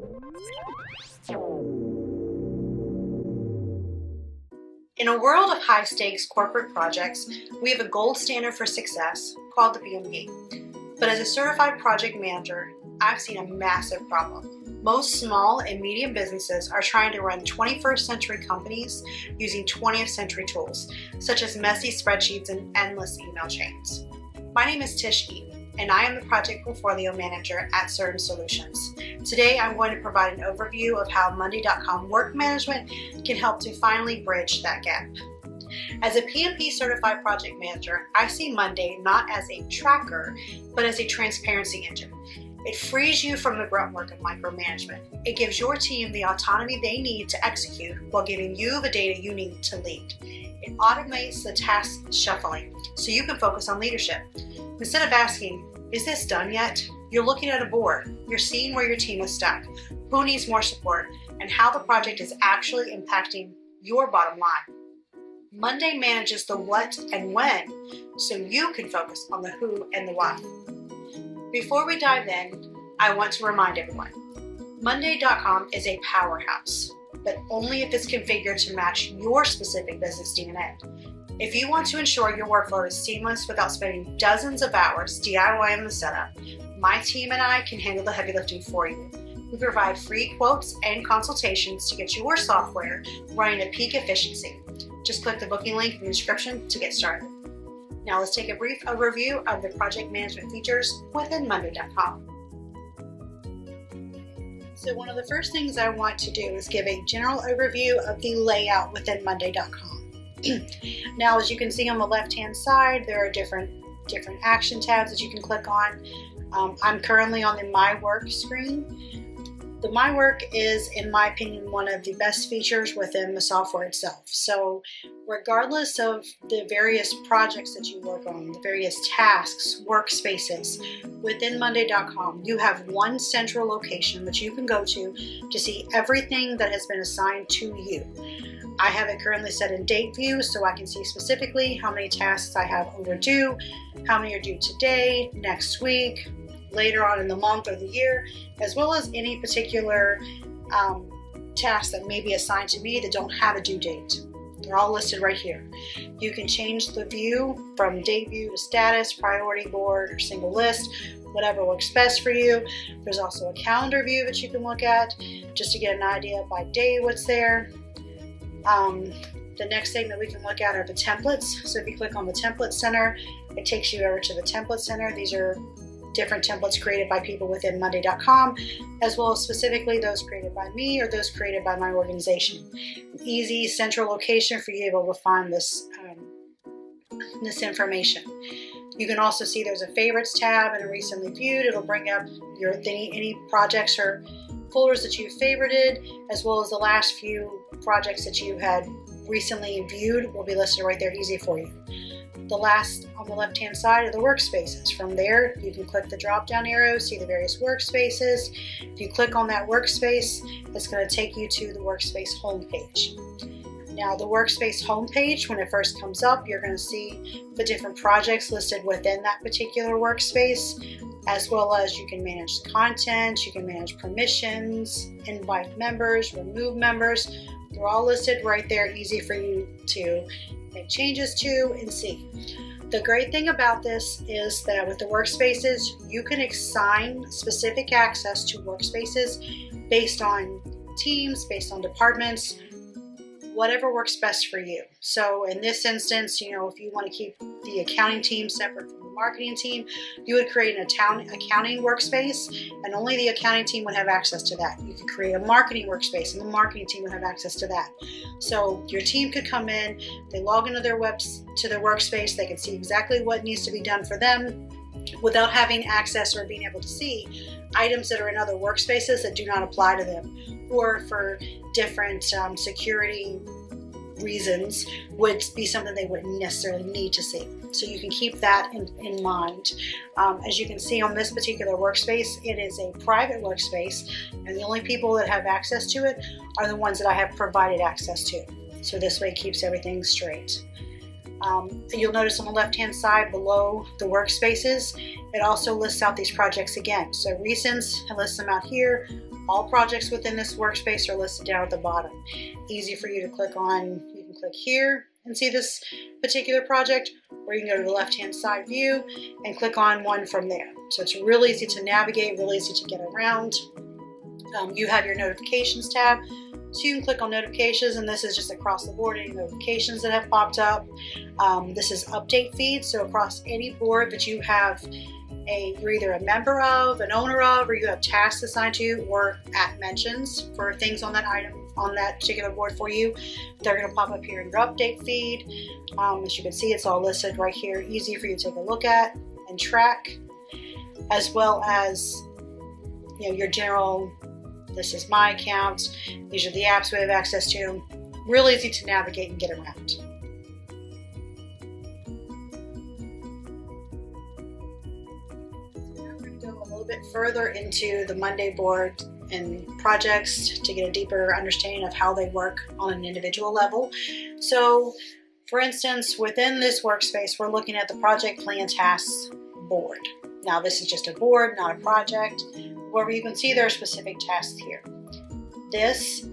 In a world of high-stakes corporate projects, we have a gold standard for success called the PMP. But as a certified project manager, I've seen a massive problem. Most small and medium businesses are trying to run 21st century companies using 20th century tools, such as messy spreadsheets and endless email chains. My name is Tish Eaton, and I am the Project Portfolio Manager at Certain Solutions. Today, I'm going to provide an overview of how Monday.com work management can help to finally bridge that gap. As a PMP certified project manager, I see Monday not as a tracker, but as a transparency engine. It frees you from the grunt work of micromanagement. It gives your team the autonomy they need to execute while giving you the data you need to lead. It automates the task shuffling so you can focus on leadership. Instead of asking, is this done yet? You're looking at a board. You're seeing where your team is stuck, who needs more support, and how the project is actually impacting your bottom line. Monday manages the what and when, so you can focus on the who and the what. Before we dive in, I want to remind everyone, Monday.com is a powerhouse, but only if it's configured to match your specific business DNA. If you want to ensure your workflow is seamless without spending dozens of hours DIYing the setup, my team and I can handle the heavy lifting for you. We provide free quotes and consultations to get your software running at peak efficiency. Just click the booking link in the description to get started. Now let's take a brief overview of the project management features within Monday.com. So one of the first things I want to do is give a general overview of the layout within Monday.com. Now, as you can see on the left-hand side, there are different action tabs that you can click on. I'm currently on the My Work screen. The My Work is, in my opinion, one of the best features within the software itself. So regardless of the various projects that you work on, the various tasks, workspaces, within Monday.com, you have one central location that you can go to see everything that has been assigned to you. I have it currently set in date view so I can see specifically how many tasks I have overdue, how many are due today, next week, later on in the month or the year, as well as any particular tasks that may be assigned to me that don't have a due date. They're all listed right here. You can change the view from date view to status, priority board, or single list, whatever works best for you. There's also a calendar view that you can look at just to get an idea by day what's there. The next thing that we can look at are the templates. So if you click on the template center, it takes you over to the template center. These are different templates created by people within Monday.com, as well as specifically those created by me or those created by my organization. An easy central location for you to be able to find this information. You can also see there's a favorites tab and a recently viewed. It'll bring up any projects or folders that you've favorited, as well as the last few projects that you had recently viewed will be listed right there, easy for you. The last on the left-hand side are the workspaces. From there, you can click the drop-down arrow, see the various workspaces. If you click on that workspace, it's going to take you to the workspace homepage. Now, the workspace homepage, when it first comes up, you're going to see the different projects listed within that particular workspace, as well as you can manage the content, you can manage permissions, invite members, remove members. They're all listed right there, easy for you to make changes to and see. The great thing about this is that with the workspaces, you can assign specific access to workspaces based on teams, based on departments, whatever works best for you. So in this instance, if you want to keep the accounting team separate from the marketing team, you would create an accounting workspace, and only the accounting team would have access to that. You could create a marketing workspace, and the marketing team would have access to that. So your team could come in, they log into their workspace, they can see exactly what needs to be done for them without having access or being able to see items that are in other workspaces that do not apply to them, or for different security reasons would be something they wouldn't necessarily need to see. So you can keep that in mind. As you can see on this particular workspace, it is a private workspace, and the only people that have access to it are the ones that I have provided access to. So this way it keeps everything straight. You'll notice on the left-hand side below the workspaces, it also lists out these projects again. So recents, it lists them out here. All projects within this workspace are listed down at the bottom. Easy for you to click on. You can click here and see this particular project, or you can go to the left-hand side view and click on one from there. So it's really easy to navigate, really easy to get around. You have your notifications tab, so you can click on notifications, and this is just across the board, any notifications that have popped up. This is update feed, so across any board that you have you're either a member of, an owner of, or you have tasks assigned to you, or at mentions for things on that item, on that particular board for you, they're going to pop up here in your update feed. As you can see, it's all listed right here, easy for you to take a look at and track, as well as your general, this is my account, these are the apps we have access to. Real easy to navigate and get around. A little bit further into the Monday board and projects to get a deeper understanding of how they work on an individual level. So, for instance, within this workspace, we're looking at the project plan tasks board. Now, this is just a board, not a project. However, you can see there are specific tasks here. This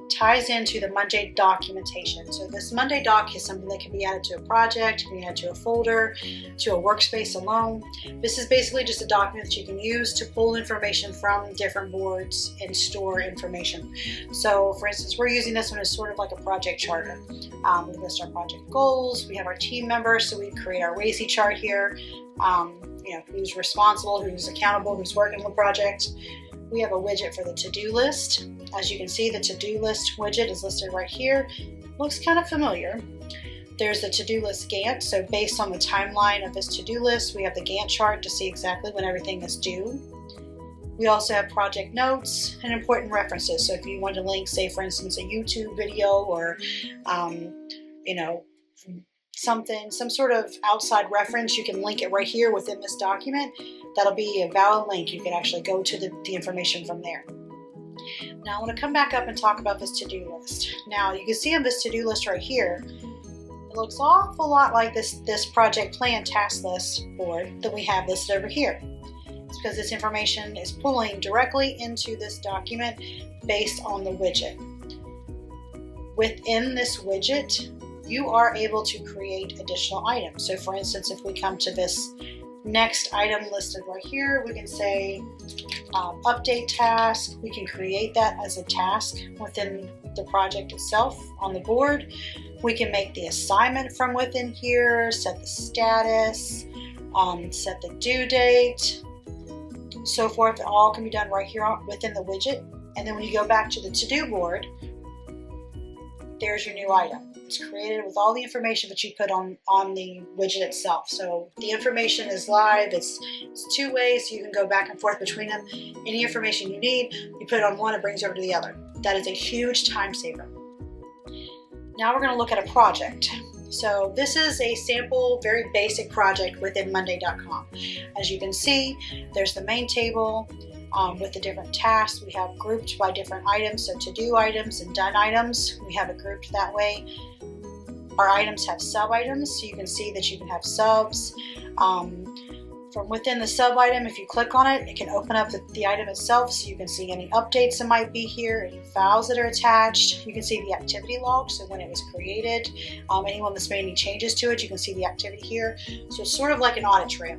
ties into the Monday documentation. So this Monday doc is something that can be added to a project, can be added to a folder, to a workspace alone. This is basically just a document that you can use to pull information from different boards and store information. So for instance, we're using this one as sort of like a project charter. We list our project goals, we have our team members, so we create our RACI chart here. Who's responsible, who's accountable, who's working on the project. We have a widget for the to-do list. As you can see, the to-do list widget is listed right here. Looks kind of familiar. There's the to-do list Gantt. So based on the timeline of this to-do list, we have the Gantt chart to see exactly when everything is due. We also have project notes and important references. So if you want to link, say for instance, a YouTube video or, some sort of outside reference, you can link it right here within this document. That'll be a valid link. You can actually go to the information from there. Now I want to come back up and talk about this to-do list. Now you can see on this to-do list right here, it looks an awful lot like this project plan task list board that we have listed over here. It's because this information is pulling directly into this document based on the widget. Within this widget, you are able to create additional items. So for instance, if we come to this next item listed right here, we can say update task. We can create that as a task within the project itself on the board. We can make the assignment from within here, set the status, set the due date, so forth. It all can be done right here within the widget. And then when you go back to the to-do board, there's your new item. It's created with all the information that you put on the widget itself. So the information is live. It's two ways, so you can go back and forth between them. Any information you need, you put it on one, it brings you over to the other. That is a huge time saver. Now we're going to look at a project. So this is a sample, very basic project within Monday.com. As you can see, there's the main table. With the different tasks, we have grouped by different items, so to-do items and done items, we have it grouped that way. Our items have sub-items, so you can see that you can have subs. From within the sub-item, if you click on it, it can open up the item itself, so you can see any updates that might be here, any files that are attached. You can see the activity log, so when it was created, anyone that's made any changes to it, you can see the activity here. So it's sort of like an audit trail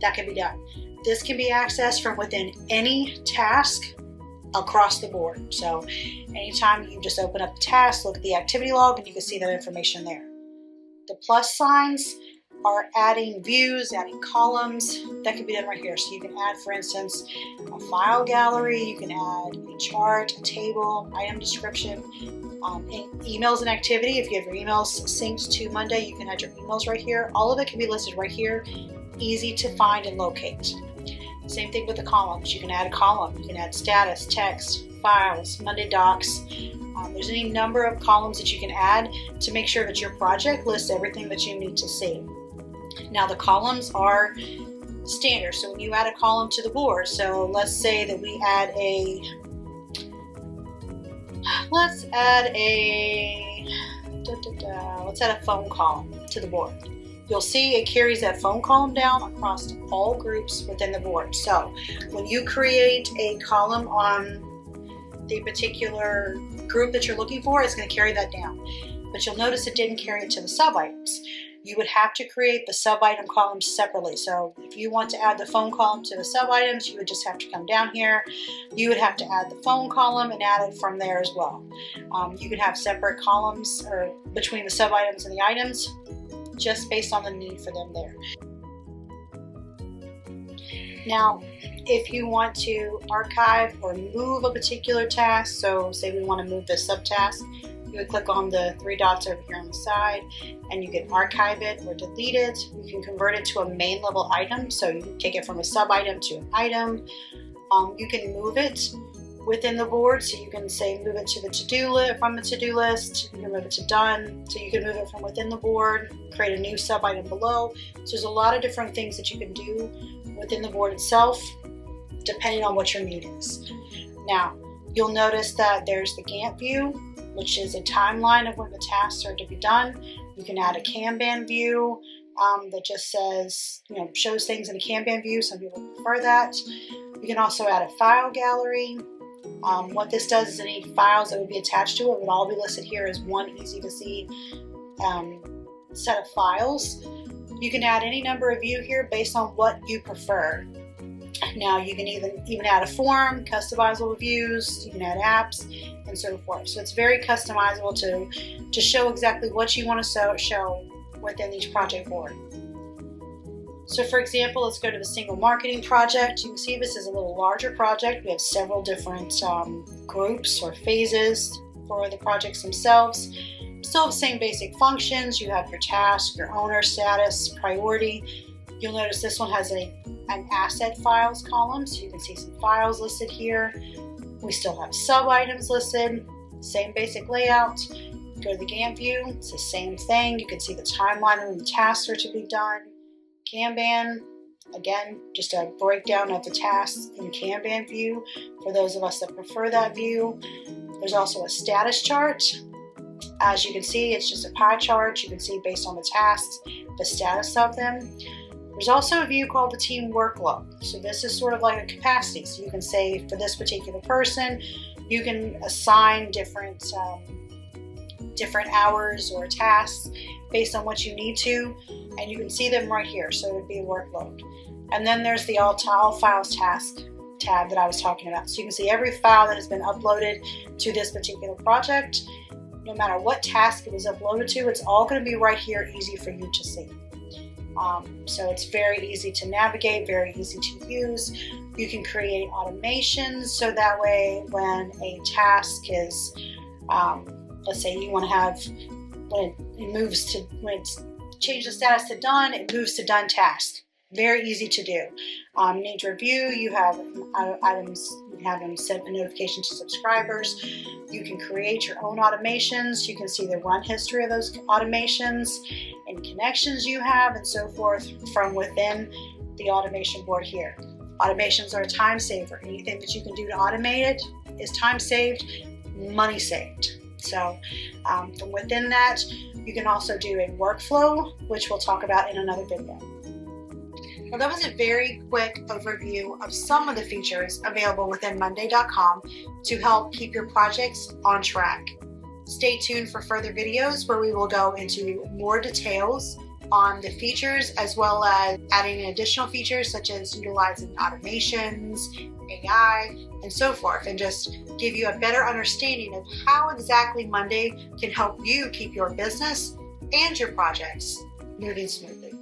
that can be done. This can be accessed from within any task across the board. So anytime you just open up the task, look at the activity log, and you can see that information there. The plus signs are adding views, adding columns. That can be done right here. So you can add, for instance, a file gallery, you can add a chart, a table, item description, emails and activity. If you have your emails synced to Monday, you can add your emails right here. All of it can be listed right here, easy to find and locate. Same thing with the columns. You can add a column, you can add status, text, files, Monday docs. There's any number of columns that you can add to make sure that your project lists everything that you need to see. Now the columns are standard, so when you add a column to the board, so let's say that we add let's add a phone column to the board. You'll see it carries that phone column down across all groups within the board. So when you create a column on the particular group that you're looking for, it's going to carry that down. But you'll notice it didn't carry it to the sub-items. You would have to create the sub-item columns separately. So if you want to add the phone column to the sub-items, you would just have to come down here. You would have to add the phone column and add it from there as well. You could have separate columns or between the sub-items and the items, just based on the need for them there. Now, if you want to archive or move a particular task, so say we want to move the subtask, you would click on the three dots over here on the side and you can archive it or delete it. You can convert it to a main level item, so you can take it from a sub item to an item. You can move it within the board, so you can say move it to the to-do list, from the to-do list, you can move it to done, so you can move it from within the board, create a new sub item below. So there's a lot of different things that you can do within the board itself, depending on what your need is. Now, you'll notice that there's the Gantt view, which is a timeline of when the tasks are to be done. You can add a Kanban view that just says, shows things in a Kanban view. Some people prefer that. You can also add a file gallery. What this does is any files that would be attached to it would all be listed here as one easy to see set of files. You can add any number of view here based on what you prefer. Now you can even add a form, customizable views, you can add apps, and so forth. So it's very customizable to show exactly what you want to show within each project board. So for example, let's go to the single marketing project. You can see this is a little larger project. We have several different groups or phases for the projects themselves. Still the same basic functions. You have your task, your owner status, priority. You'll notice this one has an asset files column, so you can see some files listed here. We still have sub items listed, same basic layout. Go to the Gantt view, it's the same thing. You can see the timeline and when the tasks are to be done. Kanban, again, just a breakdown of the tasks in Kanban view for those of us that prefer that view. There's also a status chart. As you can see, it's just a pie chart. You can see based on the tasks, the status of them. There's also a view called the team workload. So this is sort of like a capacity. So you can say for this particular person, you can assign different hours or tasks based on what you need to, and you can see them right here. So it would be a workload. And then there's the all files task tab that I was talking about. So you can see every file that has been uploaded to this particular project. No matter what task it was uploaded to, it's all going to be right here, easy for you to see. So it's very easy to navigate, very easy to use. You can create automations, so that way when a task is, let's say you want to have, when it's changed the status to done, it moves to done task. Very easy to do. You need to review, you have items, you can have them send a notification to subscribers. You can create your own automations. You can see the run history of those automations, any connections you have, and so forth from within the automation board here. Automations are a time saver. Anything that you can do to automate it is time saved, money saved. So from within that, you can also do a workflow, which we'll talk about in another video. Well, that was a very quick overview of some of the features available within Monday.com to help keep your projects on track. Stay tuned for further videos where we will go into more details on the features, as well as adding in additional features such as utilizing automations, AI, and so forth, and just give you a better understanding of how exactly Monday can help you keep your business and your projects moving smoothly.